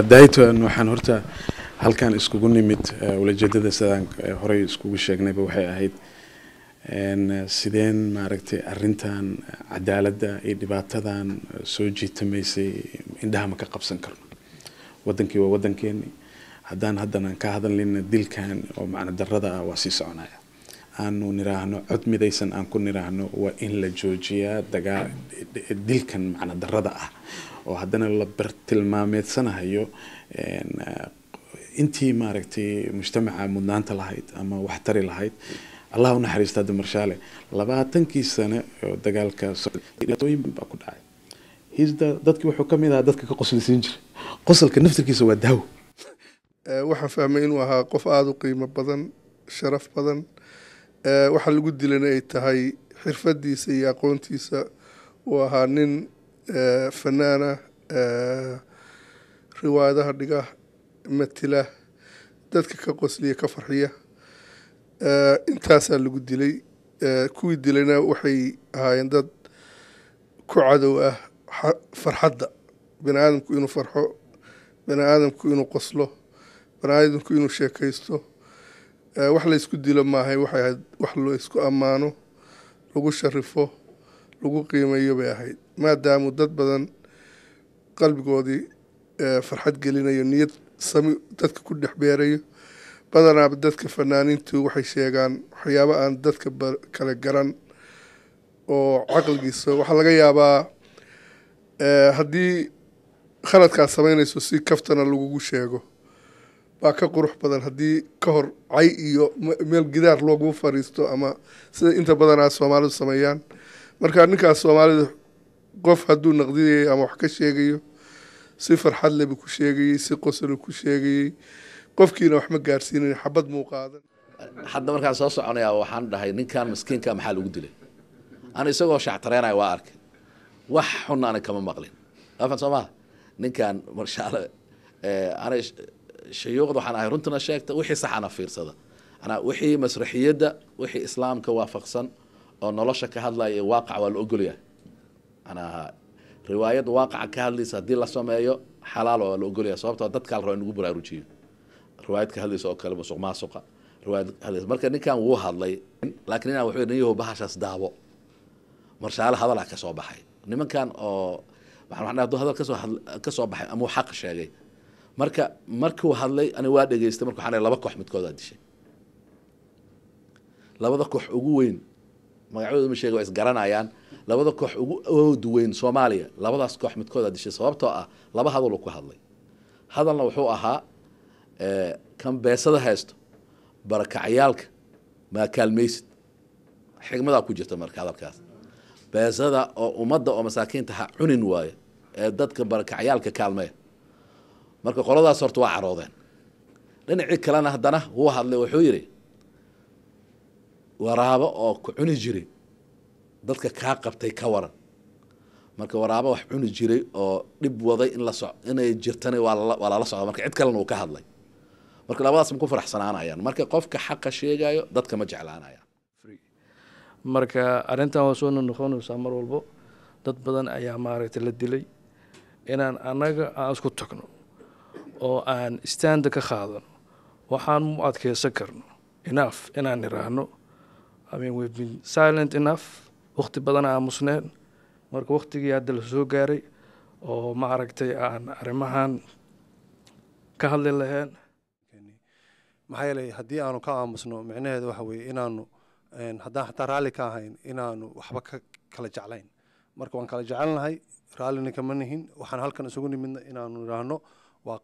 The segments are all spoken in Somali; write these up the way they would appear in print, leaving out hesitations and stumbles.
بدايته إنه حن هرتا هل كان إسكوجو نمت ولا جدد سدان هراي إسكوجو شجنا بوحي أهيد إن سيدين معركتي أرنتان عدالة إدباتدان سوجي تميسي عندها مكقب سنكر ودنكي وودنكيني هدان كهذا لين الدل كان ومعنا الدرده واسيس عنايا أنو نراهنو عد مديسن أنكون نراهنو وإن لجوجيا دقا الدل كان معنا الدرده وهدنا الله برتلمامات سنة هيو إن أنتي ماركتي مجتمع مدانت لهايد أما وحتري لهايد الله نحرس هذا مرشالة لبعتنكي سنة دقالك تويم بأكون عاي هيز دتك وحكم إذا دتك كقصل سينجر قصل كنفس الكيس ودهو waxaan fahmay inuu ahaa qof aada u qiimo badan sharaf badan waxa lagu dilayna ay tahay xirfadiisa iyo aqoontiisa uu ahaa nin fanaana riwaayadaha dhiga matila dadka ka qosliya ka farxiya intaasaa lagu dilay kuwii dilayna waxay ahaayeen dad ku cadow ah farxadda bini aadamku inuu farxo bini aadamku inuu qoslo banaadinku inuu sheekaysto wax la isku dilo maahay waxay ahayd wax loo isku ammaano lagu sharifo lagu qiimeeyo bay ahayd maadaama dad badan qalbigoodii farxad gelinayo niyad sami dadka ku dhex beerayo badanaa dadka fanaaniintu waxay sheegaan waxyaabo aan dadka kala garan oo caqligiisa waxa laga yaabaa haddii khaladkaas samaynayso si kaftana lagugu sheego baa ka qurux badan haddii ka hor cay iyo meel gidaar loogu fariisto ama sida inta badanaa soomaalidu sameeyaan marka ninkaas soomaalidu qof hadduu naqdiyay ama wax ka sheegayo si farxad leh buu ku sheegayay si qosol ku sheegayay qofkiina wax ma gaarsiinin xabad muu qaadan hadda markaan soo soconaya waxaan dhahay ninkan miskiinka maxaa lagu dilay ana isagoo shactareenay waa arkay wax xun aan kama maqlin afan Soomaa ninkan marshaale ana shayuuqda waxaan ahay runtana sheegta wixii sax ana fiirsada ana wixii masraxiyada wixii islaamka waafaqsan oo nolosha ka hadlaya waaqac waa la ogol yahay ana riwaayad waaqac ka hadlaysa hadii la sameeyo xalaal waa la ogol yahay sababtoo dadka la rabo in ugu baraarujiyo riwaayad ka hadlaysa oo kale musuq maasuqa riwaayad hadlaysa marka ninkan wuu hadlay laakiin inaa wuxuu leeyahay bahashaas daabo marshaale hadal ka soo baxay nimankan oo waxaan dhahay hadal ka soo baxay ama xaq sheegay markuu hadlay ani waa dhageystay markuu xanay laba koox midkood dishay labada koox ugu weyn magacooda ma sheego is garanayaan labada koox ugu awood weyn Soomaaliya labadaas koox midkood dishay sababtoo ah laba hadal ku hadlay hadalna wuxuu ahaa kan beesada haysto barakacayaalka ma kaalmaysid xigmada ku jirta marka hadalkaas beesada oo ummadda oo masaakiinta ha cunin waaye ee dadka barakacayaalka kaalmay marka qoladaas horta waa caroodeen dhinacii kalena haddana wuu hadlay wuxuu yiri waraabo oo ku cuni jiray dadka ka qabtay ka waran marka waraabo wax cuni jiray oo dib waday in la soc inay jirtana waa la socdo marka cid kalena uu ka hadlay marka labadaas ma ku faraxsanaanayaan marka qofka xaqa sheegayo dadka ma jeclaanayaan marka arintan waa soo noqonaysaa mar walbo dad badan ayaa maaragtay la dilay inaan anaga aan isku tagno oo aan stand ka qaadan waxaan mu adkeysan karno enough inaan iraahno I mean we've been silent enough waqti badan aan musneen marka waqtigii hadda la soo gaaray oo maaragtay aan arrimahan ka hadli lahayn maxay leeyahay haddii aanu ka aamusno micnaheedu waxa weeye inaanu haddaan xataa raalli ka ahayn inaanu waxba ka kala jeclayn marka waan kala jecelnahay raallina kama nihin waxaan halkan isugu nimidna inaanu iraahno waa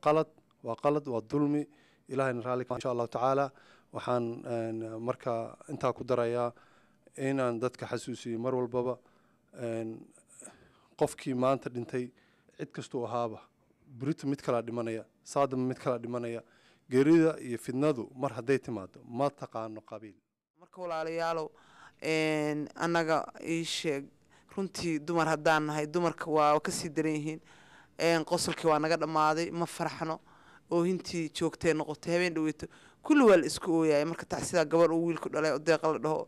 qalad waa dulmi ilaahayna raalli insha Allah taala waxaan marka inta ku darayaa inaan dadka xasuusiyo mar walbaba qofkii maanta dhintay cid kastoo ahaaba burita mid kala dhimanaya saadam mid kala dhimanaya geerida iyo fidnadu mar haday timaado ma taqaano qabiil marka walaalayaalow anaga ii sheeg runtii dumar haddaan nahay dumarka waa ka sii daran yihiin qosolkii waa naga dhamaaday ma farxano oo intii joogtay noqotay habeen dhaweeto kulli waa la isku ooyay marka taxsida gabar oo wiilku dhalay oo deeq la dhaho oo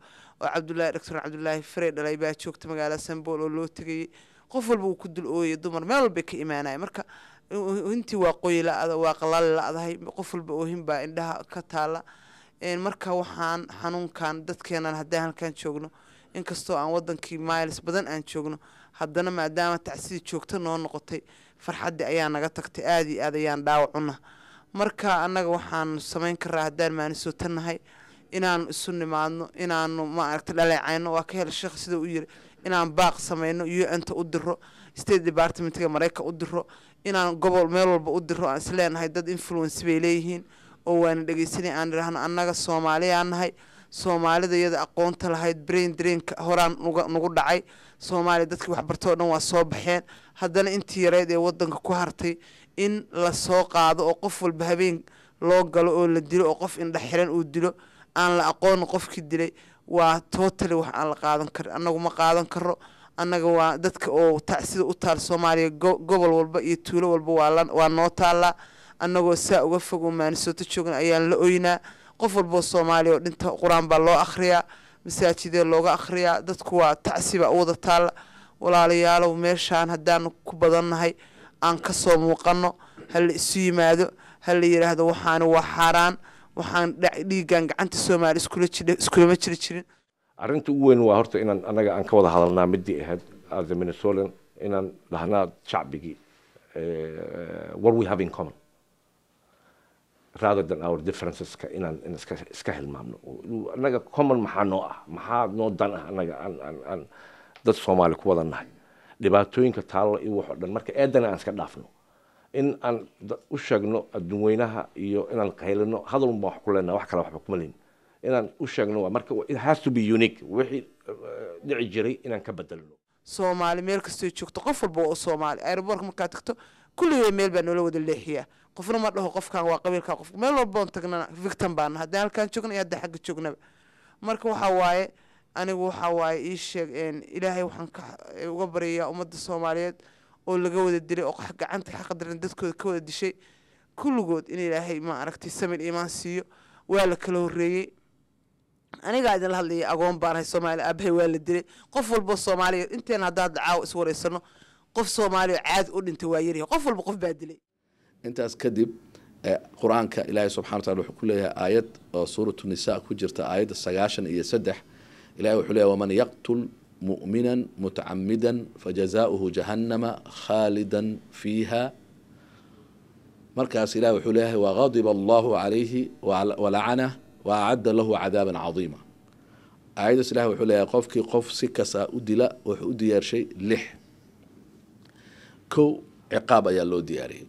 Cabdullaahi Dr. Cabdullaahi Fare dhalay baa joogtay magaalada Sanbool oo loo tagay qof walba uu ku dul ooyay dumar meel walba ka iimaanay marka intii waa qoyi la-ada waa qalali la-dahay qof walba oohin baa indhaha ka taala marka waxaan xanuunkan dadkeenan haddaan halkaan joogno inkastoo aan wadankii miles badan aan joogno haddana maadaama tacsidii joogto noo noqotay farxaddii ayaa naga tagtay aada iyo aad ayaan dhaawacuna marka annaga waxaan samayn karaa haddaan maanisooto nahay inaanu isu nimaadno inaanu maaragta dhaleecayno waa ka hel sheekh sida u yiri inaan baaq samayno un-ta u diro state departmentga maraykan u diro inaan gobol meel walba u diro aan isleenahay dad influence bay leeyihiin oo waana dhegeysanay aan idhaahno annaga soomaaliyaan nahay soomaalida iyada aqoonta lahayd brain drainka horaan nagu dhacay soomaaliya dadkii waxbartay oo dhan waa soo baxeen haddana intii yareyd ee wadanka ku hartay in la soo qaado oo qof walba habeen loo galo oo la dilo oo qof indha xiran uu dilo aan la aqoon qofkii dilay waa totally wax aan la qaadan karin annagu ma qaadan karo annaga waa dadka oo tacsida u taal soomaaliya gobol walba iyo tuulo walba waa noo taallaa annagoo saa uga fog oo maanisooto joogna ayaan la oynaa qof walboo soomaaliya oo dhinta qur-aan baa loo akhriyaa masaajidee looga akhriyaa dadku waa tacsiba u wada taalla walaalayaalow meeshaan haddaanu ku badannahay aan ka soo muuqanno ha la isu yimaado ha la yidhaahdo waxaani waa xaaraan waxaan dhiiggan gacanta soomaali iskulama jiri jirin arrinta ugu weyn waa horta inaan annaga aan ka wada hadalnaa midii ahayd as a Minnesotan inaan dhahnaa shacbigii what we have in common rather than our differences inaan iska hilmaamno annaga common maxaa noo dan ah annaga aan dad Soomaali ku wada nahay dhibaatooyinka taalo iyo wax dhan marka eedana aan iska dhaafno in aan u sheegno adduunweynaha iyo inaan qaylino hadal ma wax ku leenahay wax kale waxba kuma leeyin inaan u sheegno marka it has to be unique wixii dhici jiray inaan ka bedelno Soomaali meel kastoo joogto qof walba oo Soomaali airport marka tagto kulliye meel baa nolol wada leexiya qofna ma dhaho qofkan waa qabiilka qof meel walba oo tagnana victim baan haddii halkaan joogno iyo hadda xagga joognaba marka waxa waaye anigu waxa waaye ii sheeg ilaahay waxaan ka uga baryayaa ummadda Soomaaliyeed oo laga wada dilay oo gacanta xaq daran dadkooda ka wada dishay kulligood in ilaahay ma aragtay samir iimaan siiyo waa la kala horeeyay aniga idin la hadlayay agoon baan hay Soomaali aabhay waa la dilay qof walba Soomaaliyeed inteen hadda dacaaw is wareysano qof Soomaali caad u dhintay waa yiri qof walba qof baa dilay intaas kadib quraanka ilaahay subhanahu wa ta'ala wuxuu ku leeyahay aayad oo suuratu nisaa ku jirta aayada 93 ilaahay wuxuu leeyahay waman yaqtul mu'minan muta'ammidan fajazaohu jahannama khalidan fiha markaas ilaahay wuxuu leeyahay wa ghadiba Allahu alayhi wa la'ana wa a'adda lahu 'adaban 'azima aayadaas ilaahay wuxuu leeyahay qofkii qof si kasta u dila wuxuu u diyaarshay 6 ciqaab ayaa loo diyaariyay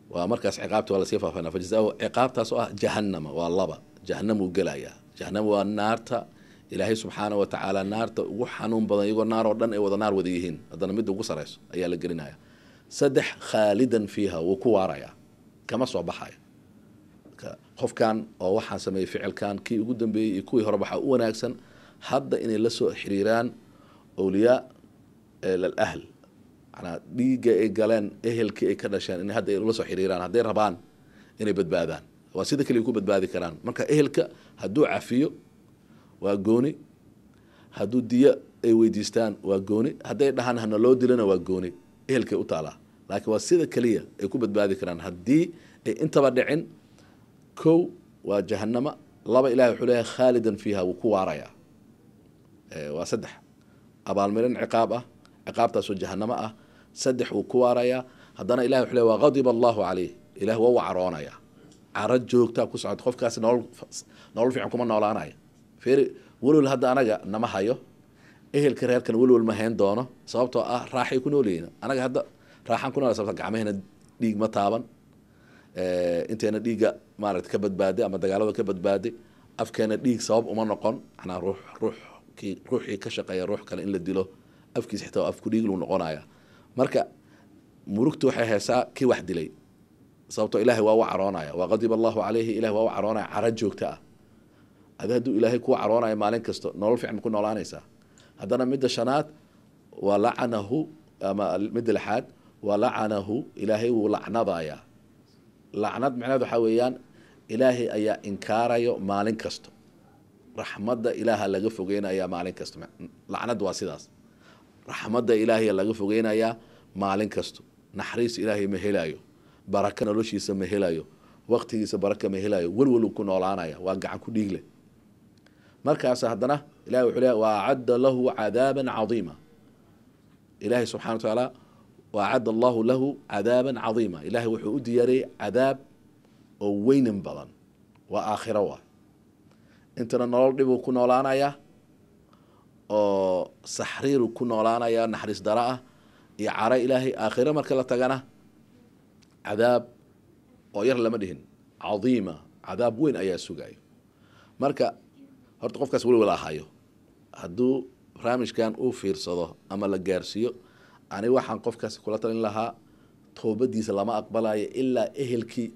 ومركز عقابته ولا سيفه فانا فجزاء عقابته سواء جهنم والله جهنم وقلايا جهنم والنارتا إلهي سبحانه وتعالى نارتا وحنون بدن يقول نار ودن أي وذا نار وذيهين هذا نمد وقصريس أيها الجرينايا سدح خالدا فيها وكواريا كما صباحايا خوف كان أو وحن سمي فعل كان كي قدام بيكوي هربحه وناكسن حد إن لسه حريران أولياء للأهل أنا ديجا إجلان أهل كي كداشان إن هذا يرلصوا حريران هذا ربان إني بدبادان وسيدك اللي يكون بدبادي كران مركا أهل ك هدو عفيو وجوني هدو ديا ويديستان وجوني هذا يدهن هن لو دلنا وجوني أهل كي أطالع لكن وسيدك اللي يكون بدبادي كران هدي أنت بدعين كو وجهنم الله إله حلاه خالدا فيها وكواريا وسدح أبا المرن عقابته سو جهنم سدح وكواريا هدنا إله حلاه وغضب الله عليه إله هو عرانيا عرج جوجتا كسعد خوف كاس نول في عكم نولانايا فير ولول هذا أنا نما هايو إيه الكرير كان ولول مهين دونه صابته راح يكونوا لينا أنا هذا راح نكون على صابته عمه هنا ديج متابن أنت هنا ديج ما رت كبد بادي أما دجالو كبد بادي أفكار ديج صاب وما نقن إحنا روحي كشقيا روح كان إلا ديلو أفكيس حتى أفكر يقولون قنايا مركا مركتو حيسا كي واحد لي صوت إلهي وهو عرانايا وغضب الله عليه إله وهو عرانايا عرجوكتا هذا دو إلهي كو عرانايا مالين كستو نول في عم كنا نولانيسا هذانا مد شنات ولعنه أما مد الحاد ولعنه إلهي ولعنة ضايا لعنة معناه حويان إلهي أيا إنكاريو مالين كستو رحمة إله اللي فوقينا أيا مالين كستو لعنة واسداس رحمة إلهي اللي فوقينا يا مالين كستو naxariis ilaahay ma helayo baraka noloshiisa ma helayo waqtigiisa baraka ma helayo walwal ku noolaanaya waa gacan ku dhiigle markaas haddana ilaahay wuxuu leeyahay wa'adda lahu 'adaaban 'aziima ilaahay subxaanahu wa ta'aala wa'adda Allahu lahu 'adaaban 'aziima ilaahay wuxuu u diyaariyay cadaab oo weynan badan waa aakhiro waa intana nolol dhib ku noolaanaya oo saxriir ku noolaanaya naxariis dara ah iyo cara ilaahay aakhiro marka la tagana cadaab oo yar lama dhihin cadiima cadaab weyn ayaa sugayo marka horta qofkaas weli ahayo hadduu barnaamijkan uu fiirsado ama la gaarsiiyo ani waxaan qofkaas kula talin lahaa toobadiisa lama aqbalayo ilaa ehelkii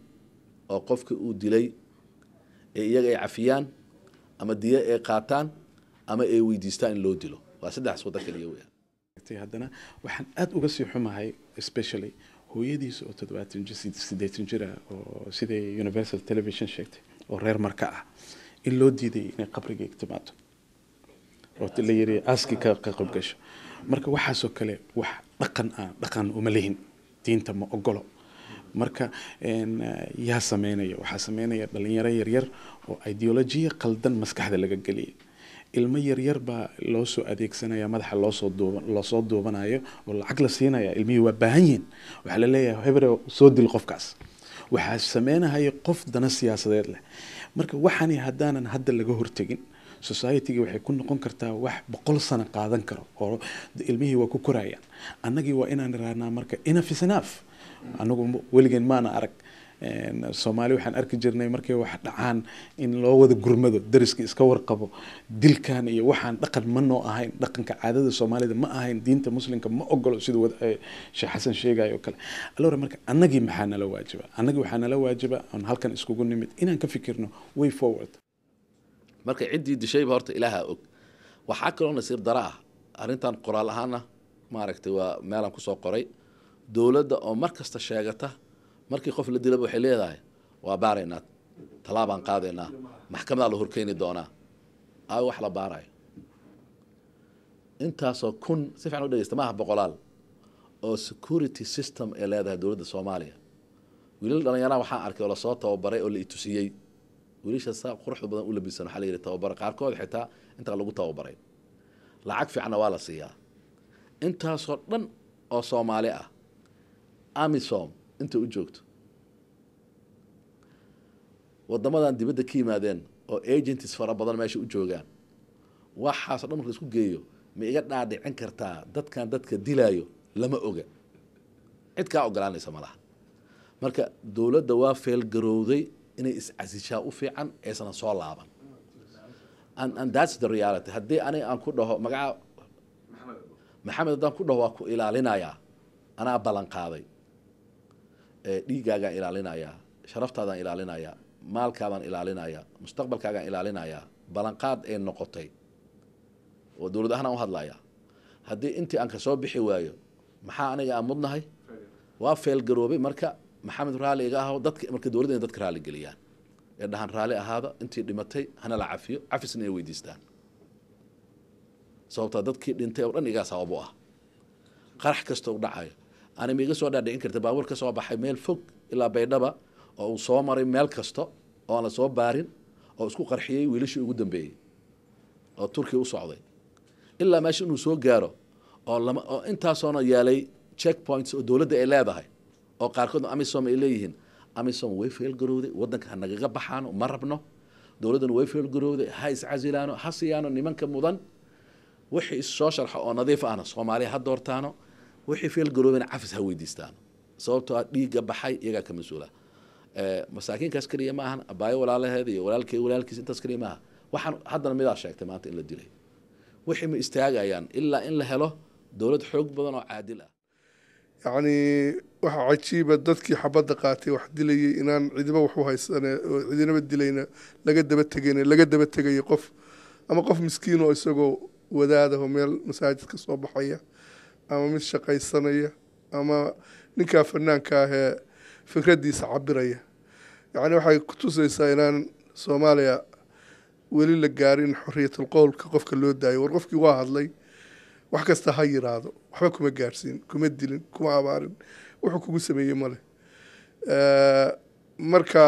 oo qofka uu dilay ee iyaga ay cafiyaan ama diya ay qaataan ama ay weydiistaan in loo dilo waa saddex wada kaliya weeyaan haddana waxaan aad uga sii xumahay especially hooyadiisa oo 78 jir ah oo sidii Universal Television sheegtay oo reer marka ah in loo diiday inay qabriga igtimaado oo la yiri aski ka qayb gasho marka waxaasoo kale wax dhaqan uma lehin diinta ma ogolo marka yaa sameynaya waxaa sameynaya dhalinyaro yaryar oo ideology qaldan maskaxda laga galiyay ilmo yaryar baa loo soo adeegsanaya madaxa loo soo duubanayo oo lacag la siinaya ilmihii waa baahan yihiin waxaa la leeyahay hebre soo dil qofkaas waxaa sameynaya qof dana siyaasadeed leh marka waxani haddaanan hadda laga hortagin society-ga waxay ku noqon kartaa wax 100 sano qaadan karo oo ilmihii waa ku korayaan annagii waa inaan raadnaa marka enough is enough anagu weligan maana arag Soomaali waxaan arki jirnay markay wax dhacaan in loo wada gurmado dariska iska warqabo dilkan iyo waxaan dhaqan ma noo ahayn dhaqanka caadada Soomaalida ma ahayn diinta muslimka ma ogolo sidoo Sheekh Xasan sheegayo kale alora marka annagii maxaa nala waajiba annagii waxaa nala waajiba aan halkan iskugu nimid inaan ka fikirno way forward marka cidii dishayba horta ilaaha og waxaa kaloo nasiir dara ah arrintan qoraal ahaana maaragtay waa meelan ku soo qoray dawladda oo markasta sheegata markii qof la dilaba waxay leedahay waa baaraynaa talaabaan qaadaynaa maxkamadda la horkeeni doonaa ay wax la baarayo intaasoo kun si fiican u dhageysta maaha boqolaal oo security system ee leedahay dowladda Soomaaliya wiilal dhalinyaro waxaan arkay oo la soo tababaray oo la itusiyay wiilasha saa quruxda badan u labisan waxa la yiri tababar qaarkood xitaa inta lagu tababaray lacag fiican waa la siiyaa intaasoo dhan oo Soomaali ah amisom inta u joogto wadamadan dibadda ka yimaadeen oo agents fara badan meesha u joogaan waxaas dhan marka isku geeyo ma iga dhaadhicin kartaa dadka dilaayo lama oga cid ka ogolaanaysa malaha marka dawladda waa feel garowday inay iscasishaa u fiican aysan soo laaban and that's the reality haddii aan ku dhaho magaca maxamed haddaan ku dhaho waa ku ilaalinayaa anaa ballan qaaday dhiigaagaan ilaalinayaa sharaftaadaan ilaalinayaa maalkaadaan ilaalinayaa mustaqbalkaagaan ilaalinayaa ballanqaad ee noqotay oo dawlad ahaan u hadlayaa haddii intii aan ka soo bixi waayo maxaa aniga aan mudnahay waa feel garoobay marka maxamed raali iga aho dadka marka dawladda dadka raali geliyaan ee dhahan raali ahaada intii dhimatay hana la cafiyo cafisna ay weydiistaan sababta dadkii dhintay oo dhan iga sabab u ah qarax kasta u dhacayo أنا ميجا سو دادين كرت باور كسو baxay meel fog ilaa Baydhaba oo uu soo maray meel kasto oo aan la soo baarin oo isku qarxiyay wiilashii ugu dambeeyay oo Turkiga u socday ilaa meesha inuu soo gaaro oo intaasoo yaalay checkpoints oo dawladda ay leedahay oo qaarkood amisom ay leeyihiin amisom way feel garowday wadanka nagaga baxaan ma rabno dawladdan way feel garowday ha is casilaano ha siyaano nimanka mudan wixii soo sharxa oo nadiif ahna Soomaaliya ha doortaano wixii feel garoobina cafis ha weydiistaan sababtoo ah dhiiga baxay iyaga ka masuula masaakiinkaas kaliya ma ahan abaayo walaalaheeda iyo walaalkiis intaas kaliya ma aha waxaan haddana midaa sheegtay maanta in la dilay wixii ma istaagayaan ilaa in la helo dawlad xoog badan oo caadil ah yacni waxa cajiiba dadkii xabadda qaatay wax dilayay inaan cidiba wax u haysanee oo cidinaba dilayna laga daba tegaya qof ama qof miskiin oo isagoo wadaadaho meel masaajid ka soo baxaya ama mid shaqaysanaya ama ninkaa fanaanka ah ee fikraddiisa cabiraya yacni waxay ku tusaysaa inaan Soomaaliya weli la gaarin xorriyatul qowlka qofka loo daayo war qofkii waa hadlay wax kasta ha yiraahdo waxba kuma gaarsiin kuma dilin kuma abaarin wuxuu kugu sameeyey male marka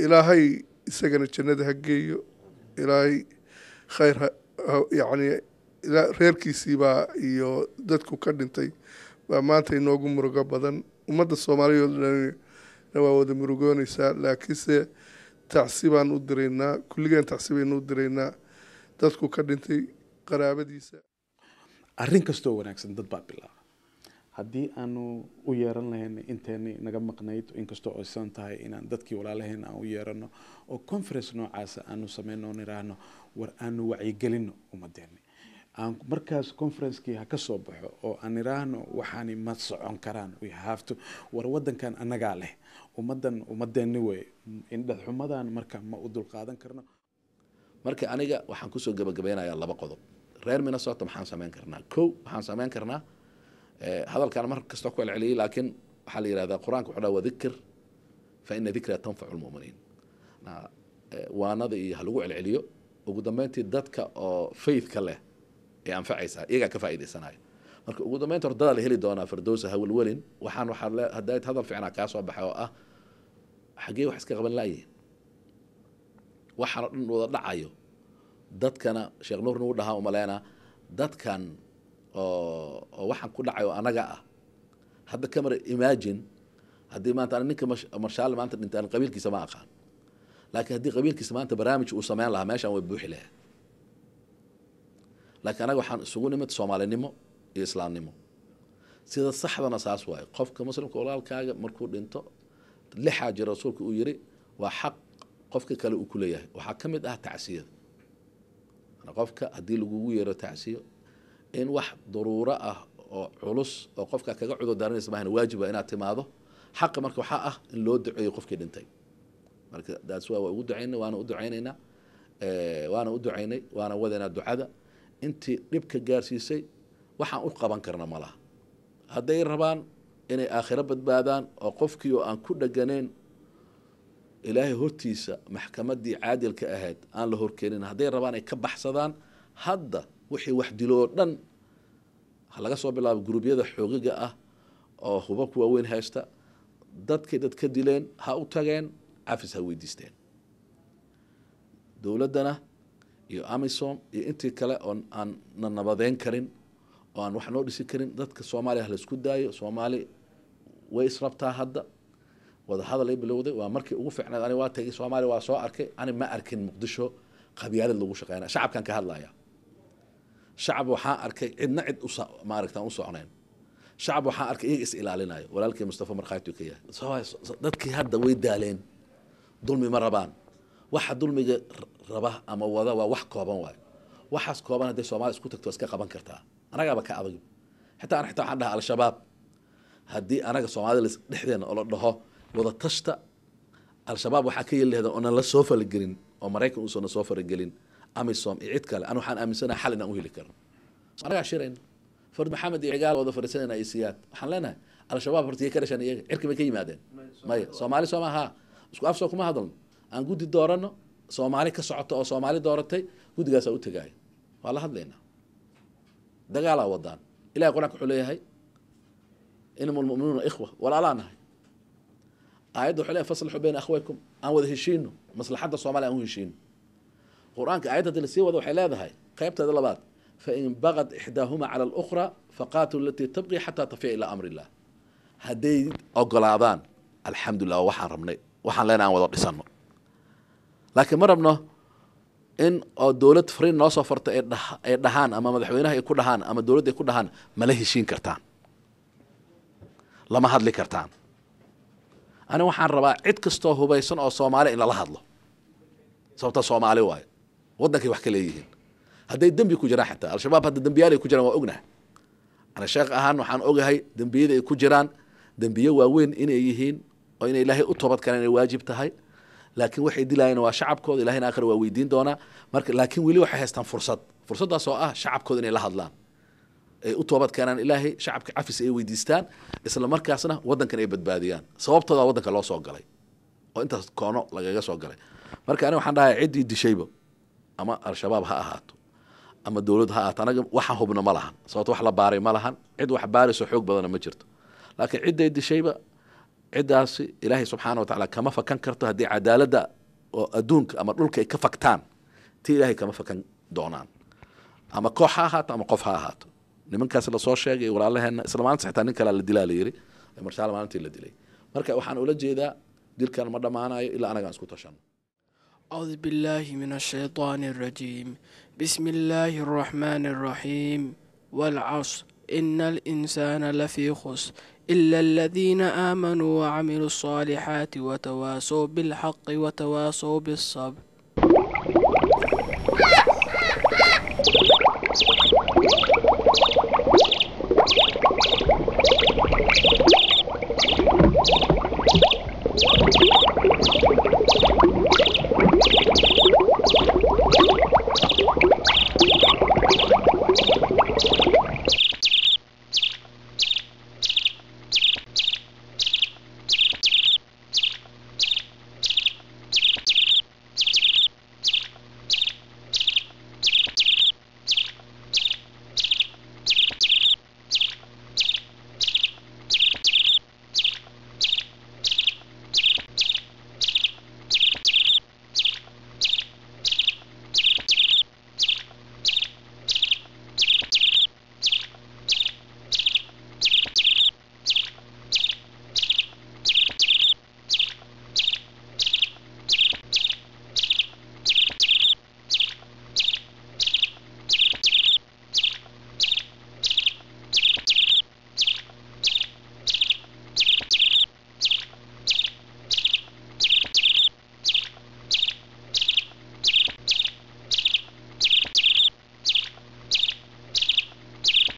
ilaahay isagana jannada ha geeyo ilaahay khayr yacni reerkiisiibaa iyo dadku ka dhintay baa maanta inoogu murugo badan ummadda soomaaliyeed dhanna waa wada murugoonaysaa laakiinse tacsi baan u diraynaa kulligeen tacsi baynu u diraynaa dadku ka dhintay qaraabadiisa arrin kastoo wanaagsan dad baa bilaaba haddii aanu u yeeran lahayn inteeni naga maqnayd inkastoo aysan tahay inaan dadkii walaalaheen aan u yeerano oo conference noocaasa aanu sameyno oon iraahno war aanu wacyigelino ummadeeni aan markaas conferencekii ha ka soo baxo oo aan iraahno waxaani ma socon karaan we have to war wadankan annagaa leh ummadeeni wey indhad xumadan marka ma u dulqaadan karno marka aniga waxaan kusoo gabagabeynayaa 2 qodob reer Minnesota maxaan sameyn karnaa waxaan sameyn karnaa hadalkan mar kasta ku celceliyay laakiin waxa la yiraahdaa quraanka wuxuu dhawa dhikr fa inna dhikra tanfa'u al-mu'minin waanada iyo halagu celceliyo ugu dambeyntii dadka oo faith ka leh ee anfacaysa iyaga ka faa'iideysanaya marka ugu dambeyntii hordada la heli doona Firdawsa hawlwalin waxaan hadayt hadal fiicna ka soo baxay oo ah xagee wax iska qaban laayeen waxaan dhan wada dhacayo dadkana Sheekh Nuur nuu dhahaa umaleena dadkan oo waxaan ku dhacayo anaga ah hadda kamar imagine haddii maanta ninka marshaal maanta dhintaan qabiilkiisa ma aqaan laakiin haddii qabiilkiisa maanta barnaamij uu sameyn lahaa meeshan way buuxi lahayd laakiin anaga waxaan isugu nimid Soomaalinimo iyo Islaamnimo sida saxdana saas waay qofka muslimka walaalkaaga markuu dhinto li xaaji rasuulku uu yiri waa xaq qofka kale uu ku leeyahay waxa kamid ah tacsiyada qofka haddii lagu yeero tacsiyo in wax daruuro ah oo culus oo qofka kaga cudur daaranaysa maahan waajib ah inaad timaado xaq marka waxa ah in loo duceeyo qofkii dhintay marka daas waa ugu duceynaa waana u duceynay waana wadana ducada intii dhibka gaarsiisay waxaan u qaban karna malaha hadday rabaan inay aakhiro badbaadaan oo qofkii oo aan ku dhaganeyn ilaahay hortiisa maxkamadii caadilka ahayd aan la horkeenin hadday rabaan ay ka baxsadaan hadda wixii wax dilo dhan laga soo bilaabo gruubyada xoogiga ah oo hubabku waaweyn haysta dadkii dad ka dileen ha u tageen cafis ha weydiisteen dowladana iyo Amisom iyo intii kale oo aan nabadeyn karin oo aan wax noo dhisi karin dadka Soomaaliya la isku daayo Soomaali way israbtaa hadda wada hadal ay bilowday waa markii ugu fiicnayd ani waa tagay Soomaaliya waa soo arkay ani ma arkin Muqdisho qabyaalad lagu shaqeynaa shacabkan ka hadlaya shacab waxaan arkay cidna cid ma aragtaan u soconayn shacab waxaan arkay iyaga is ilaalinayo walaalkii Mustafa Markhaati ka yahay dadkii hadda way daaleen dulmi ma rabaan waxa dulmiga raba ama wada waa wax kooban waay waxaas kooban haday Soomaali isku tagto iska qaban kartaa anagaba ka adag xitaa waxaan dhahaa al-shabaab haddii anaga Soomaali dhexdeena oo la dhaho wada tashta al-shabaab waxa ka yeelada oo la soo falgelin oo Mareykan uu soo faragelin Amisom cid kale aan waxaan aaminsanahay xal inaan u heli karno anaga shireen Fard Maxamed iyo cigaal wada fariisanayna ay siyaad waxaan leenahay al-shabaab hortii ka dhashan iyaga cirki bay ka yimaadeen may Soomaali Soomaha isku afsoo kuma hadalno aan gudi doorano Soomaali ka socoto oo Soomaali dooratay gudigaas u tagay waa la hadlaynaa dagaal wadaan ilaahay quraanka wuxuu leeyahay inamul mu'minuuna ikhwa walaalaanahay aayaddu wuxuu leeyahay faslixu bayna akhwaykum aan wada heshiino maslaxada Soomaaliya aan u heshiino quraanka aayadda la sii wada waxay leedahay qaybteeda labaad fa in bagad ihdahuma ala al-ukhra faqatul lati tabqi hatta tafi ila amri Allah haday ogolaadaan alxamdulillah waxaan rabnay waxaan leenahay wada dhisano laakiin ma rabno in oo dawlad fariin noo soo farta ay dhahaan ama madaxweynaha ay ku dhahaan ama dawladda ay ku dhahaan mala heshiin kartaan lama hadli kartaan ana waxaan rabaa cid kastoo hubaysan oo Soomaali in la hadlo sababta Soomaali waay wadankii wax kale yihiin haday dambi ku jiraan xataa al-shabaab hadda dambiyaal ay ku jiraan waa ognahay ana sheekh ahaan waxaan ogahay dambiyada ay ku jiraan dambiyo waaweyn inay yihiin oo in Ilaahay u toobad keenay inay waajib tahay laakiin waxay dilayeen waa shacabkooda Ilaahayna aakhir waa weydiin doona marka laakiin wali waxay haystaan fursadaas oo ah shacabkooda inay la hadlaan ay u toobad keenaan Ilaahay shacabka cafis ay weydiistaan isla markaasna wadankan ay badbaadiyaan sababtooda wadanka loo soo galay oo intaas koono lagaga soo galay marka aniga waxaan dhahay cidii dishayba ama al-shabaab ha ahaato ama dowlad ha ahaata anaga waxaan hubna ma lahan sababto wax la baaray ma lahan cid wax baarayso xoog badana ma jirto laakiin cidday dishayba ciddaasi ilaahay subxaana watacaala kama fakan karto haddii cadaaladda oo adduunka ama dhulka ay ka faktaan ti ilaahay kama fakan doonaan ama koox ha ahaato ama qof ha ahaato nimankaas lasoo sheegay walaalaheena isla maalinta xitaa nin kalea la dilaa la yiri marshaal maalintii la dilay marka waxaan ula jeedaa dilkan ma dhammaanayo ilaa anagaan isku tashano أعوذ بالله من الشيطان الرجيم بسم الله الرحمن الرحيم والعصر إن الإنسان لفي خسر إلا الذين آمنوا وعملوا الصالحات وتواصوا بالحق وتواصوا بالصبر